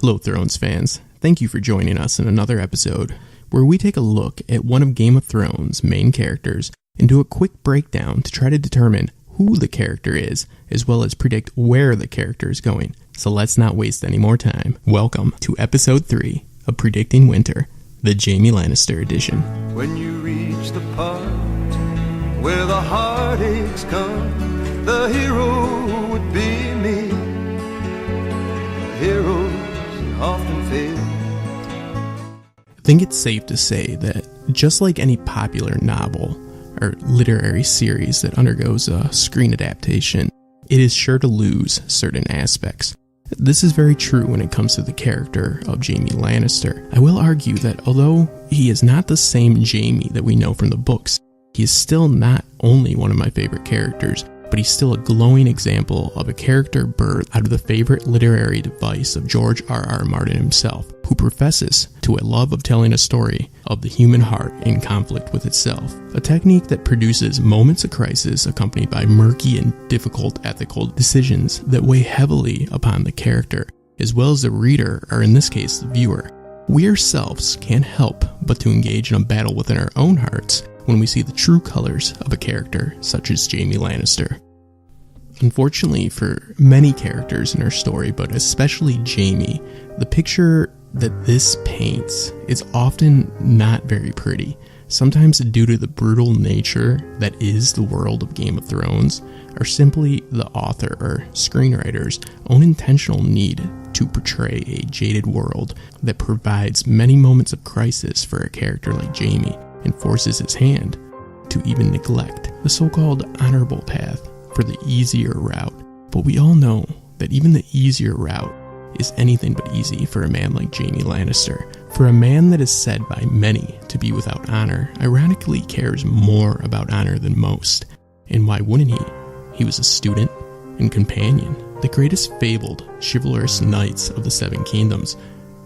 Hello Thrones fans, thank you for joining us in another episode where we take a look at one of Game of Thrones' main characters and do a quick breakdown to try to determine who the character is, as well as predict where the character is going. So let's not waste any more time. Welcome to episode 3 of Predicting Winter, the Jaime Lannister edition. When you reach the part where the heartaches come, the hero would be me. Heroes often fail. I think it's safe to say that just like any popular novel or literary series that undergoes a screen adaptation, it is sure to lose certain aspects. This is very true when it comes to the character of Jaime Lannister. I will argue that although he is not the same Jaime that we know from the books, he is still not only one of my favorite characters, but he's still a glowing example of a character birthed out of the favorite literary device of George R.R. Martin himself, who professes to a love of telling a story of the human heart in conflict with itself, a technique that produces moments of crisis accompanied by murky and difficult ethical decisions that weigh heavily upon the character, as well as the reader, or in this case, the viewer. We ourselves can't help but to engage in a battle within our own hearts when we see the true colors of a character such as Jaime Lannister. Unfortunately for many characters in our story, but especially Jaime, the picture that this paints is often not very pretty, sometimes due to the brutal nature that is the world of Game of Thrones, or simply the author or screenwriter's own intentional need to portray a jaded world that provides many moments of crisis for a character like Jaime and forces his hand to even neglect the so-called honorable path for the easier route. But we all know that even the easier route is anything but easy for a man like Jaime Lannister. For a man that is said by many to be without honor, ironically cares more about honor than most. And why wouldn't he? He was a student and companion, the greatest fabled, chivalrous knights of the Seven Kingdoms.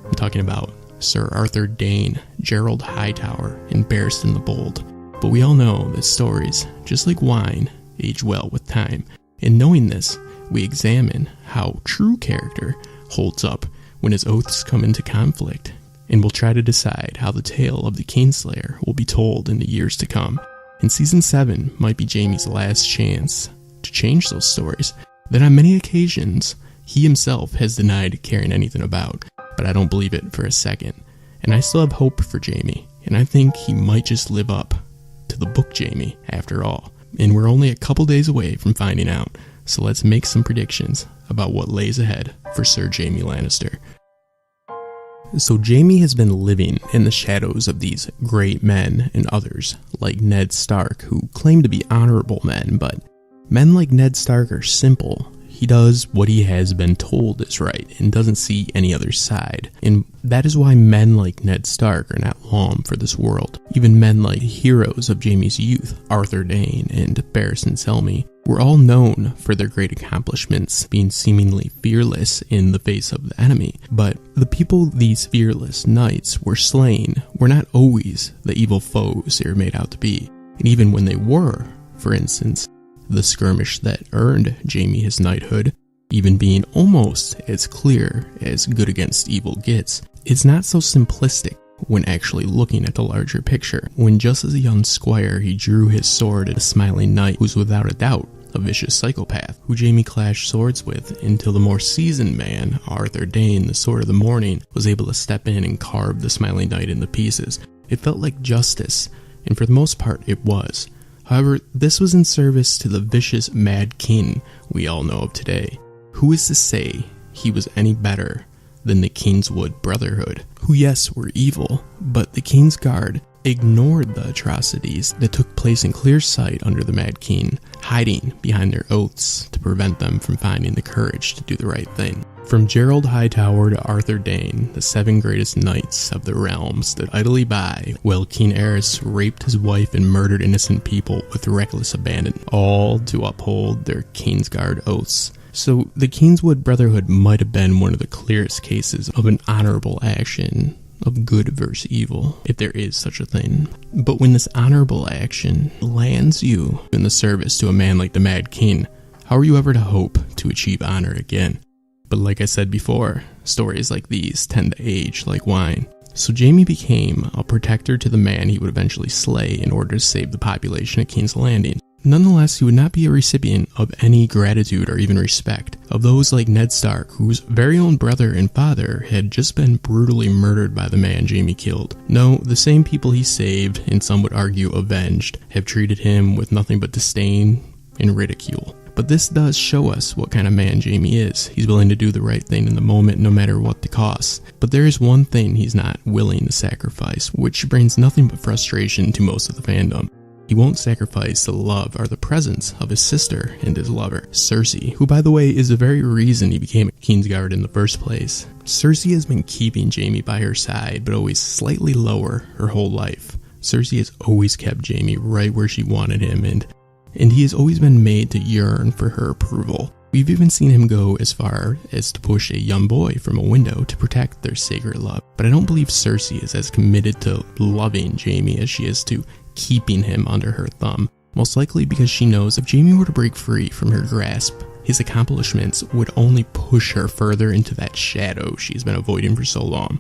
I'm talking about Sir Arthur Dayne, Gerald Hightower, and Barristan the Bold. But we all know that stories, just like wine, age well with time. And knowing this, we examine how true character holds up when his oaths come into conflict, and we'll try to decide how the tale of the Kingslayer will be told in the years to come. And Season 7 might be Jaime's last chance to change those stories that on many occasions he himself has denied caring anything about. But I don't believe it for a second. And I still have hope for Jaime, and I think he might just live up to the book Jaime after all. And we're only a couple days away from finding out, so let's make some predictions about what lays ahead for Sir Jaime Lannister. So Jaime has been living in the shadows of these great men and others, like Ned Stark, who claim to be honorable men, but men like Ned Stark are simple. He does what he has been told is right and doesn't see any other side. And that is why men like Ned Stark are not long for this world. Even men like the heroes of Jaime's youth, Arthur Dayne and Barristan Selmy, were all known for their great accomplishments, being seemingly fearless in the face of the enemy. But the people these fearless knights were slain were not always the evil foes they were made out to be. And even when they were, for instance, the skirmish that earned Jaime his knighthood, even being almost as clear as good against evil gets, it's not so simplistic when actually looking at the larger picture. When just as a young squire he drew his sword at a smiling knight who was without a doubt a vicious psychopath, who Jaime clashed swords with until the more seasoned man, Arthur Dayne, the Sword of the Morning, was able to step in and carve the smiling knight into pieces. It felt like justice, and for the most part it was. However, this was in service to the vicious Mad King we all know of today. Who is to say he was any better than the Kingswood Brotherhood, who yes, were evil, but the King's Guard ignored the atrocities that took place in clear sight under the Mad King, hiding behind their oaths to prevent them from finding the courage to do the right thing. From Gerald Hightower to Arthur Dayne, the 7 greatest knights of the realm stood idly by while King Aerys raped his wife and murdered innocent people with reckless abandon, all to uphold their Kingsguard oaths. So the Kingswood Brotherhood might have been one of the clearest cases of an honorable action of good versus evil, if there is such a thing. But when this honorable action lands you in the service to a man like the Mad King, how are you ever to hope to achieve honor again? But like I said before, stories like these tend to age like wine. So Jaime became a protector to the man he would eventually slay in order to save the population at King's Landing. Nonetheless, he would not be a recipient of any gratitude or even respect of those like Ned Stark, whose very own brother and father had just been brutally murdered by the man Jaime killed. No, the same people he saved, and some would argue avenged, have treated him with nothing but disdain and ridicule. But this does show us what kind of man Jaime is. He's willing to do the right thing in the moment no matter what the cost. But there is one thing he's not willing to sacrifice, which brings nothing but frustration to most of the fandom. He won't sacrifice the love or the presence of his sister and his lover, Cersei, who by the way is the very reason he became a Kingsguard in the first place. Cersei has been keeping Jaime by her side, but always slightly lower her whole life. Cersei has always kept Jaime right where she wanted him, and he has always been made to yearn for her approval. We've even seen him go as far as to push a young boy from a window to protect their sacred love. But I don't believe Cersei is as committed to loving Jaime as she is to keeping him under her thumb. Most likely because she knows if Jaime were to break free from her grasp, his accomplishments would only push her further into that shadow she's been avoiding for so long.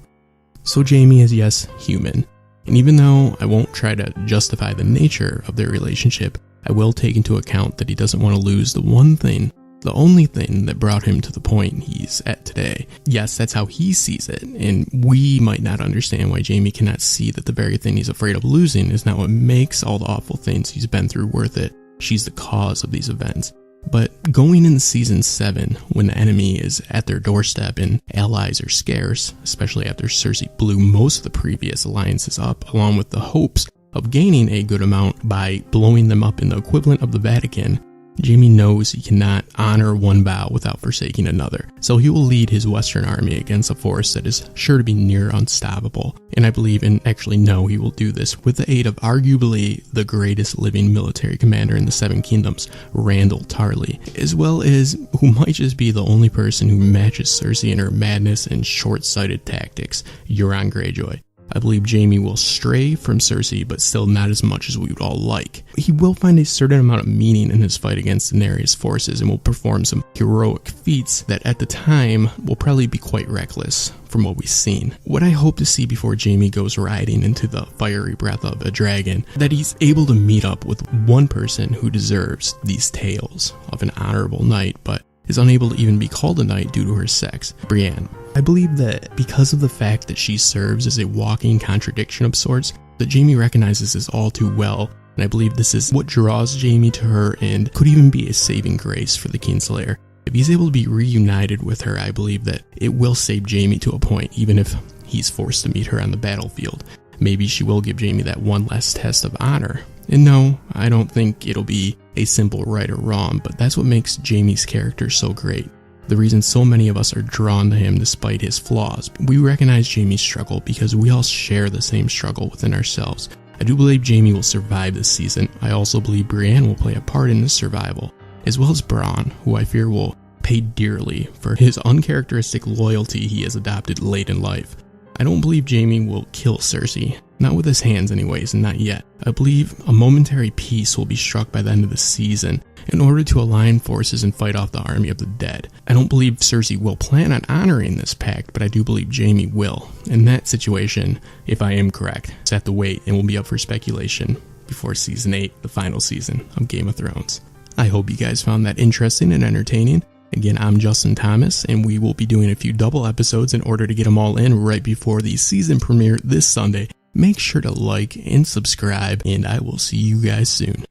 So Jaime is, yes, human. And even though I won't try to justify the nature of their relationship, I will take into account that he doesn't want to lose the one thing, the only thing that brought him to the point he's at today. Yes, that's how he sees it, and we might not understand why Jaime cannot see that the very thing he's afraid of losing is not what makes all the awful things he's been through worth it. She's the cause of these events. But going into Season 7, when the enemy is at their doorstep and allies are scarce, especially after Cersei blew most of the previous alliances up, along with the hopes of gaining a good amount by blowing them up in the equivalent of the Vatican, Jaime knows he cannot honor one vow without forsaking another, so he will lead his western army against a force that is sure to be near unstoppable, and I believe, and actually know, he will do this with the aid of arguably the greatest living military commander in the Seven Kingdoms, Randyll Tarly, as well as who might just be the only person who matches Cersei in her madness and short-sighted tactics, Euron Greyjoy. I believe Jaime will stray from Cersei, but still not as much as we would all like. He will find a certain amount of meaning in his fight against Daenerys' forces and will perform some heroic feats that at the time will probably be quite reckless from what we've seen. What I hope to see before Jaime goes riding into the fiery breath of a dragon, that he's able to meet up with one person who deserves these tales of an honorable knight, but is unable to even be called a knight due to her sex, BRAN. I believe that because of the fact that she serves as a walking contradiction of sorts, that Jaime recognizes this all too well, and I believe this is what draws Jaime to her and could even be a saving grace for the Kingslayer. If he's able to be reunited with her, I believe that it will save Jaime to a point, even if he's forced to meet her on the battlefield. Maybe she will give Jaime that one last test of honor. And no, I don't think it'll be a simple right or wrong, but that's what makes Jaime's character so great. The reason so many of us are drawn to him despite his flaws. We recognize Jaime's struggle because we all share the same struggle within ourselves. I do believe Jaime will survive this season. I also believe BRAN will play a part in this survival, as well as BRAN, who I fear will pay dearly for his uncharacteristic loyalty he has adopted late in life. I don't believe Jaime will kill Cersei, not with his hands anyways, not yet. I believe a momentary peace will be struck by the end of the season in order to align forces and fight off the army of the dead. I don't believe Cersei will plan on honoring this pact, but I do believe Jaime will. In that situation, if I am correct, it's have to wait and will be up for speculation before Season 8, the final season of Game of Thrones. I hope you guys found that interesting and entertaining. Again, I'm Justin Thomas, and we will be doing a few double episodes in order to get them all in right before the season premiere this Sunday. Make sure to like and subscribe, and I will see you guys soon.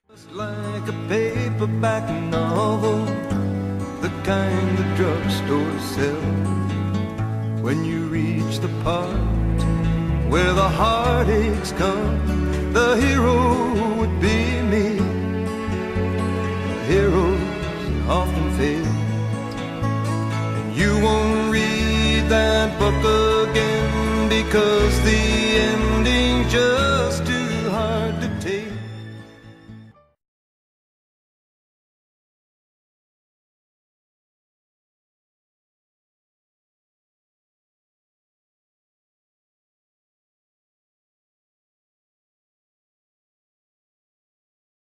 Just like a paperback novel, the kind the drugstore sells. When you reach the part where the heartaches come, the hero would be me. The heroes often fail, and you won't read that book again because the ending just